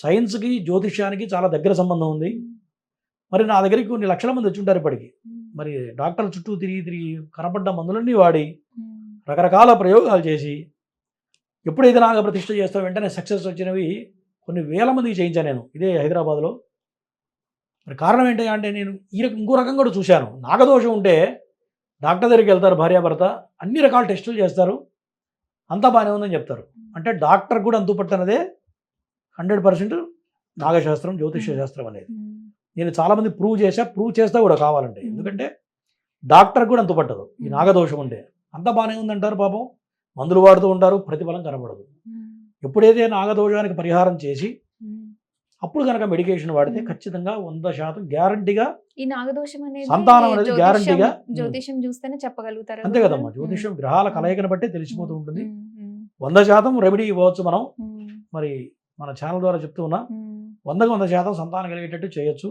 సైన్స్కి జ్యోతిష్యానికి చాలా దగ్గర సంబంధం ఉంది. మరి నా దగ్గరికి కొన్ని లక్షల మంది వచ్చి ఉంటారు ఇప్పటికి. మరి డాక్టర్ల చుట్టూ తిరిగి తిరిగి కనపడ్డ మందులన్నీ వాడి రకరకాల ప్రయోగాలు చేసి ఎప్పుడైతే నాగప్రతిష్ఠ చేస్తా వెంటనే సక్సెస్ వచ్చినవి కొన్ని వేల మందికి చేయించాను నేను ఇదే హైదరాబాద్లో. మరి కారణం ఏంటి అంటే నేను ఇంకో రకంగా కూడా చూశాను. నాగదోషం ఉంటే డాక్టర్ దగ్గరికి వెళ్తారు, భార్యాభర్త అన్ని రకాల టెస్టులు చేస్తారు, అంతా బాగానే ఉందని చెప్తారు. అంటే డాక్టర్ కూడా అంతుపట్టనదే 100% నాగశాస్త్రం, జ్యోతిష్య శాస్త్రం అనేది. నేను చాలామంది ప్రూవ్ చేస్తా కూడా కావాలంటే. ఎందుకంటే డాక్టర్ కూడా అంతుపట్టదు ఈ నాగదోషం ఉంటే. అంతా బాగానే ఉందంటారు, పాపం మందులు వాడుతూ ఉంటారు, ప్రతిఫలం కనబడదు. ఎప్పుడైతే నాగదోషానికి పరిహారం చేసి అప్పుడు కనుక మెడికేషన్ వాడితే ఖచ్చితంగా 100% గ్యారంటీగా ఈ నాగదోషం అనేది సంతానం అనేది గ్యారంటీగా. జ్యోతిషం చూస్తేనే చెప్పగలుగుతారు అంతే కదమ్మా, జ్యోతిషం గ్రహాల కలయికను బట్టే తెలిసిపోతూ ఉంటుంది. 100% రెమెడీ ఇవ్వచ్చు మనం. మరి మన ఛానల్ ద్వారా చెప్తూ ఉన్నా 100% సంతానం కలిగేటట్టు చేయొచ్చు.